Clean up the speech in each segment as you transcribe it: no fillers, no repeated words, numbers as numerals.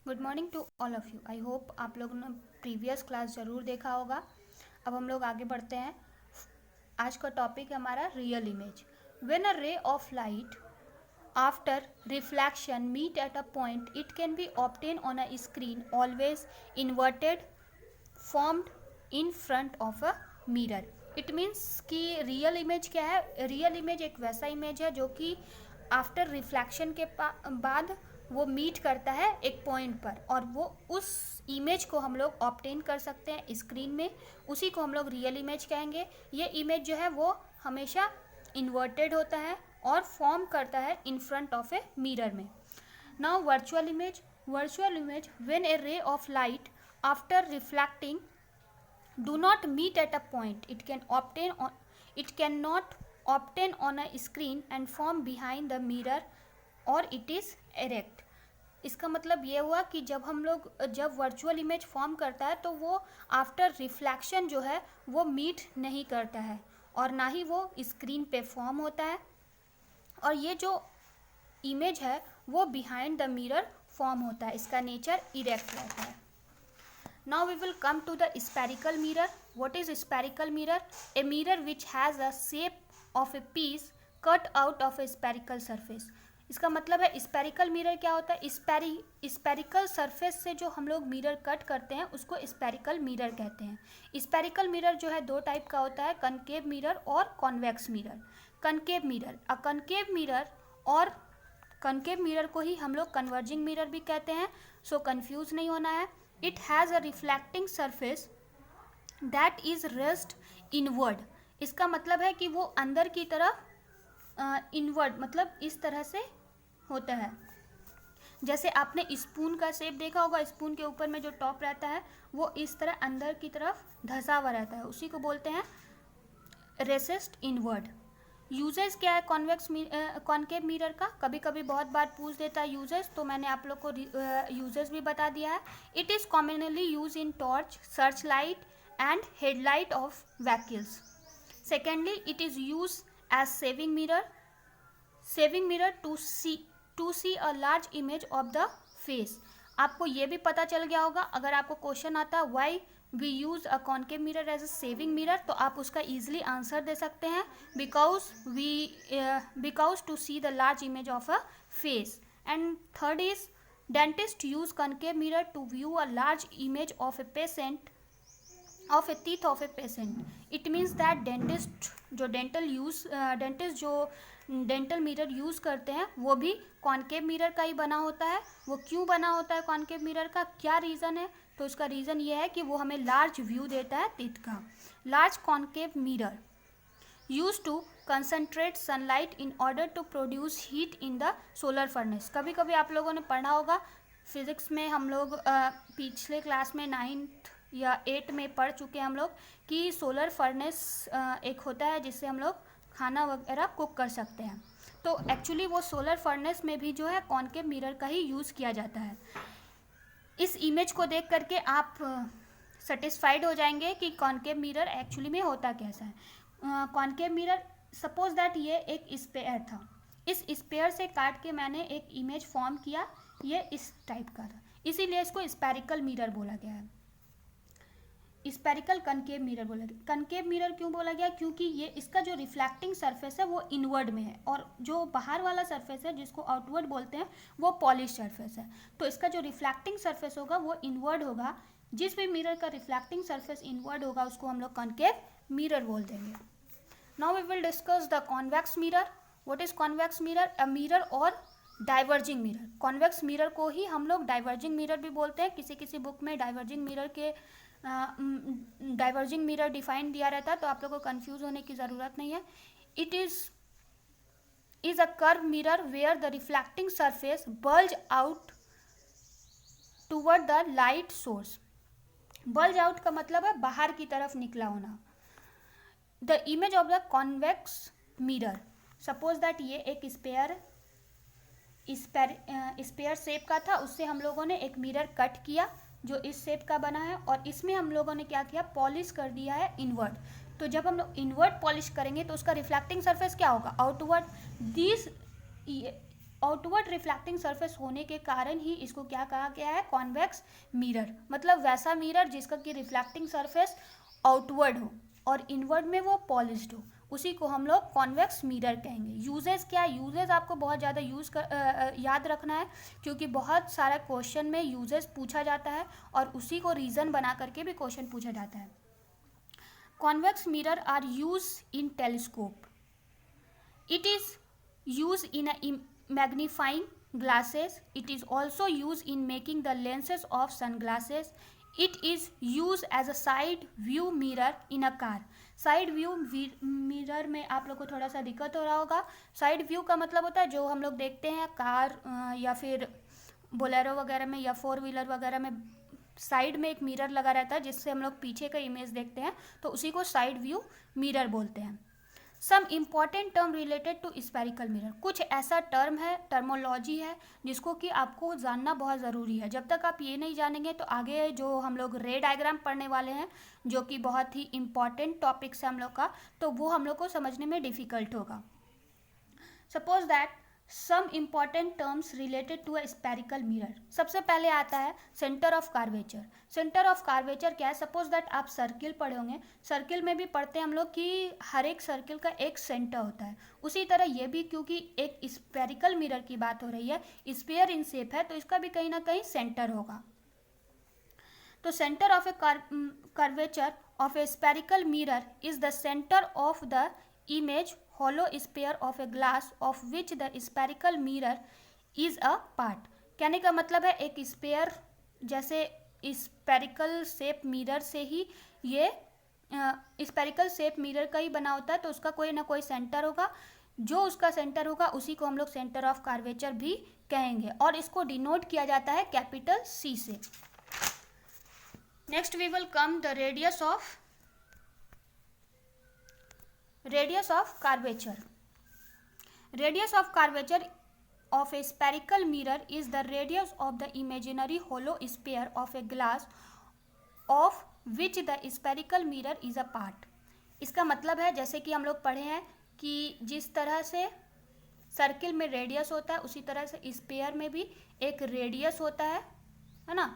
Good morning to all of you. I hope आप लोगों ने प्रीवियस क्लास ज़रूर देखा होगा। अब हम लोग आगे बढ़ते हैं। आज का टॉपिक है हमारा real image. When a ray of light after reflection meet at a point it can be obtain on a screen always inverted formed in front of a mirror. It means कि real image क्या है। Real image एक वैसा image है जो कि after reflection के बाद वो मीट करता है एक पॉइंट पर, और वो उस इमेज को हम लोग ऑब्टेन कर सकते हैं स्क्रीन में। उसी को हम लोग रियल इमेज कहेंगे। ये इमेज जो है वो हमेशा इन्वर्टेड होता है और फॉर्म करता है इन फ्रंट ऑफ ए मिरर में। Now virtual image when a ray of light after reflecting do not meet at a point it cannot obtain on a screen and form behind the mirror or it is erect। इसका मतलब ये हुआ कि जब virtual image form करता है तो वो आफ्टर रिफ्लेक्शन जो है वो मीट नहीं करता है और ना ही वो स्क्रीन पे फॉर्म होता है, और ये जो इमेज है वो बिहाइंड द मिरर फॉर्म होता है। इसका नेचर इरेक्ट रहता है। Now we will come to the spherical mirror. What is spherical mirror? A mirror which has a shape of a piece cut out of a spherical surface. इसका मतलब है spherical mirror क्या होता है? Spherical surface से जो हम लोग मिरर कट करते हैं उसको स्पेरिकल मिरर कहते हैं। स्पेरिकल मिरर जो है दो टाइप का होता है, कनकेव मिरर और कॉन्वेक्स मिरर। कनकेव मिरर और कनकेव मिरर को ही हम लोग कन्वर्जिंग मिरर भी कहते हैं, सो कंफ्यूज नहीं होना है। It has a reflecting surface that is rest inward. इसका मतलब है कि वो अंदर की तरफ इनवर्ड मतलब इस तरह से होता है। जैसे आपने स्पून का शेप देखा होगा, स्पून के ऊपर में जो टॉप रहता है वो इस तरह अंदर की तरफ धंसा हुआ रहता है, उसी को बोलते हैं रेसिस्ट इनवर्ड। यूजेस क्या है कॉन्केव मिरर का? कभी कभी बहुत बार पूछ देता है यूजेस, तो मैंने आप लोग को यूजेस भी बता दिया है। It is commonly use in torch, search light and headlight of vehicles. Secondly it is use as shaving mirror to see a large image of the face. आपको ये भी पता चल गया होगा, अगर आपको क्वेश्चन आता है why we use a concave mirror as a shaving mirror, तो आप उसका ईजिली आंसर दे सकते हैं because to see the large image of a face. And third is dentist use concave mirror to view a large image of a patient of a teeth of a patient. It means that dentist जो dental mirror use करते हैं वो भी concave mirror का ही बना होता है। वो क्यों बना होता है कॉन्केव मिरर का, क्या रीज़न है? तो उसका रीज़न ये है कि वो हमें लार्ज व्यू देता है टीथ का। Large concave mirror use to concentrate sunlight in order to produce heat in the solar furnace. कभी कभी आप लोगों ने पढ़ा होगा फिजिक्स में, हम लोग पिछले क्लास में 9th या 8 में पढ़ चुके हैं हम लोग कि सोलर फर्नेस एक होता है जिससे हम लोग खाना वगैरह कुक कर सकते हैं। तो एक्चुअली वो सोलर फर्नेस में भी जो है कॉन्केव मिरर का ही यूज़ किया जाता है। इस इमेज को देख करके आप सेटिस्फाइड हो जाएंगे कि कॉन्केव मिरर एक्चुअली में होता कैसा है। कॉन्केव मिरर, सपोज दैट ये एक स्पेयर था, इस स्पेयर से काट के मैंने एक इमेज फॉर्म किया, ये इस टाइप का था, इसीलिए इसको स्पेरिकल मिरर बोला गया है। स्पेरिकल कनकेव मिरर बोला गया। कनकेव मिरर क्यों बोला गया? क्योंकि ये इसका जो रिफ्लेक्टिंग सरफेस है वो इनवर्ड में है, और जो बाहर वाला सरफेस है जिसको आउटवर्ड बोलते हैं वो पॉलिश सरफेस है। तो इसका जो रिफ्लेक्टिंग सरफेस होगा वो इनवर्ड होगा। जिस भी मिरर का रिफ्लेक्टिंग सरफेस इनवर्ड होगा उसको हम लोग कनकेव मिरर बोल देंगे। Now we will discuss the convex mirror. What is convex mirror? A mirror और डाइवर्जिंग मिरर। कॉन्वेक्स मिरर को ही हम लोग डाइवर्जिंग मिरर भी बोलते हैं। किसी किसी बुक में डाइवर्जिंग मिरर डिफाइन दिया रहता है, तो आप लोगों को कंफ्यूज होने की ज़रूरत नहीं है। It is a curve mirror where the reflecting surface bulge out toward the light source. Bulge out का मतलब है बाहर की तरफ निकला होना। The image of the convex mirror, suppose that ये एक स्पेयर शेप का था, उससे हम लोगों ने एक मिरर कट किया जो इस शेप का बना है, और इसमें हम लोगों ने क्या किया, पॉलिश कर दिया है इनवर्ड। तो जब हम लोग इनवर्ड पॉलिश करेंगे तो उसका रिफ्लेक्टिंग सरफेस क्या होगा, outward. This outward reflecting surface होने के कारण ही इसको क्या कहा गया है, कॉन्वेक्स मिरर। मतलब वैसा मिरर जिसका कि रिफ्लेक्टिंग सरफेस आउटवर्ड हो और इनवर्ड में वो पॉलिश्ड हो, उसी को हम लोग कॉन्वेक्स मिरर कहेंगे। यूजेस क्या है, यूजेस आपको बहुत ज़्यादा याद रखना है, क्योंकि बहुत सारा क्वेश्चन में यूजेस पूछा जाता है और उसी को रीज़न बना करके भी क्वेश्चन पूछा जाता है। Convex mirror are use in telescope, it is used in a magnifying glasses, it is also used in making the lenses of sunglasses, it is used as a side view mirror in a car। Side view mirror में आप लोग को थोड़ा सा दिक्कत हो रहा होगा। साइड व्यू का मतलब होता है जो हम लोग देखते हैं कार या फिर बोलेरो वगैरह में या 4 व्हीलर वगैरह में, साइड में एक मिरर लगा रहता है जिससे हम लोग पीछे का इमेज देखते हैं, तो उसी को साइड व्यू मिरर बोलते हैं। Some important term related to spherical mirror, कुछ ऐसा टर्म है, टर्मोलॉजी है जिसको कि आपको जानना बहुत ज़रूरी है। जब तक आप ये नहीं जानेंगे तो आगे जो हम लोग रे डायग्राम पढ़ने वाले हैं, जो कि बहुत ही इम्पॉर्टेंट टॉपिक्स है हम लोग का, तो वो हम लोग को समझने में डिफ़िकल्ट होगा। Suppose that some important terms related to a spherical mirror. सबसे पहले आता है centre of curvature. Centre of curvature क्या है, सपोज दैट आप सर्किल पढ़े होंगे, सर्किल में भी पढ़ते हैं हम लोग कि हर एक सर्किल का एक सेंटर होता है, उसी तरह ये भी, क्योंकि एक स्फेरिकल मिरर की बात हो रही है, स्फीयर इन शेप है, तो इसका भी कहीं ना कहीं सेंटर होगा। तो centre of A curvature of a spherical mirror is the centre of the image hollow sphere of a glass of which the spherical mirror is a part। कहने का मतलब है एक स्पेयर जैसे स्फेरिकल शेप मिरर से ही ये spherical shape mirror का ही बना होता है, तो उसका कोई ना कोई सेंटर होगा, जो उसका सेंटर होगा उसी को हम लोग सेंटर ऑफ कार्वेचर भी कहेंगे, और इसको डिनोट किया जाता है कैपिटल C से। Next we will come the radius of curvature। Radius of curvature of a spherical mirror is the radius of the imaginary hollow sphere of a glass of which the spherical mirror is a part। इसका मतलब है जैसे कि हम लोग पढ़े हैं कि जिस तरह से सर्किल में रेडियस होता है उसी तरह से स्फीयर में भी एक रेडियस होता है ना।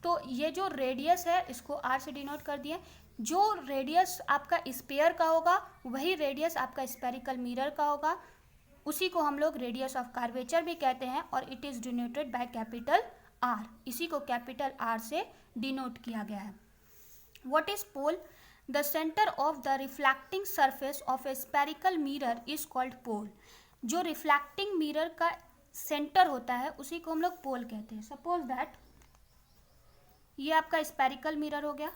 तो ये जो रेडियस है इसको R से डिनोट कर दिए। जो रेडियस आपका स्फीयर का होगा वही रेडियस आपका स्फेरिकल मिरर का होगा, उसी को हम लोग रेडियस ऑफ कर्वेचर भी कहते हैं, और it is denoted by capital R। इसी को कैपिटल R से डिनोट किया गया है। What is pole? The centre of the reflecting surface of a spherical mirror is called pole. जो रिफ्लेक्टिंग मिरर का सेंटर होता है उसी को हम लोग पोल कहते हैं। सपोज दैट ये आपका स्फेरिकल मिरर हो गया,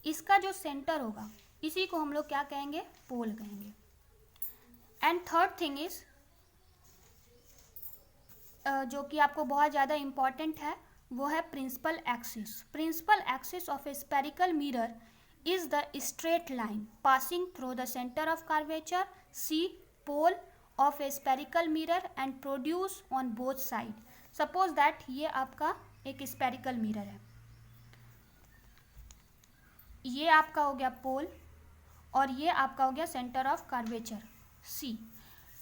इसका जो सेंटर होगा इसी को हम लोग क्या कहेंगे, पोल कहेंगे। एंड थर्ड थिंग इज जो कि आपको बहुत ज़्यादा इम्पॉर्टेंट है वो है principal axis. Principal axis of a spherical mirror is the straight line passing through the centre of curvature C, pole of a spherical mirror and produce on both side. Suppose that ये आपका एक spherical mirror है, ये आपका हो गया पोल और ये आपका हो गया सेंटर ऑफ कर्वेचर C।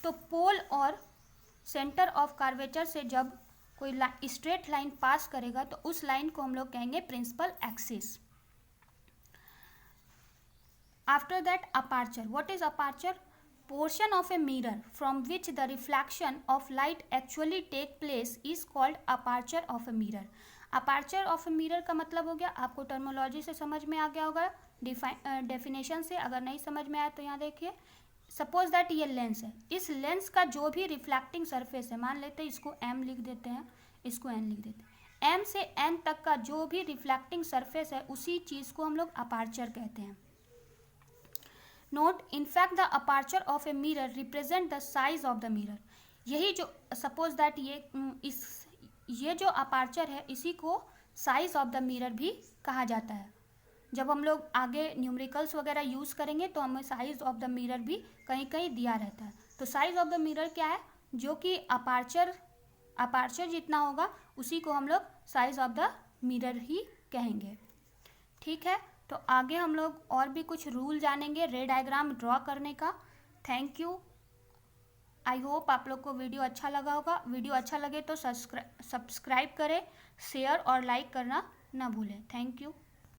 तो पोल और सेंटर ऑफ कर्वेचर से जब कोई स्ट्रेट लाइन पास करेगा तो उस लाइन को हम लोग कहेंगे principal axis. After that aperture. What is aperture? Portion of a mirror from which the reflection of light actually take place is called aperture of a mirror. Aperture of a mirror का मतलब हो गया, आपको terminology से समझ में आ गया होगा, डेफिनेशन से। अगर नहीं समझ में आया तो यहाँ देखिए। सपोज दैट ये लेंस है, इस लेंस का जो भी रिफ्लेक्टिंग सरफेस है, मान लेते हैं इसको M लिख देते हैं, इसको N लिख देते हैं, M से N तक का जो भी रिफ्लेक्टिंग सरफेस है उसी चीज़ को हम लोग अपार्चर कहते हैं। Note, in fact the aperture of a mirror represent the size of the mirror. यही जो सपोज दैट ये जो अपार्चर है इसी को साइज ऑफ द मिरर भी कहा जाता है। जब हम लोग आगे न्यूमेरिकल्स वगैरह यूज़ करेंगे तो हमें साइज ऑफ द मिरर भी कहीं कहीं दिया रहता है। तो साइज ऑफ द मिरर क्या है, जो कि अपार्चर जितना होगा उसी को हम लोग साइज ऑफ द मिरर ही कहेंगे। ठीक है, तो आगे हम लोग और भी कुछ रूल जानेंगे रे डायग्राम ड्रॉ करने का। Thank you. आई होप आप लोग को वीडियो अच्छा लगा होगा। वीडियो अच्छा लगे तो सब्सक्राइब करें, शेयर और लाइक करना ना भूलें। Thank you.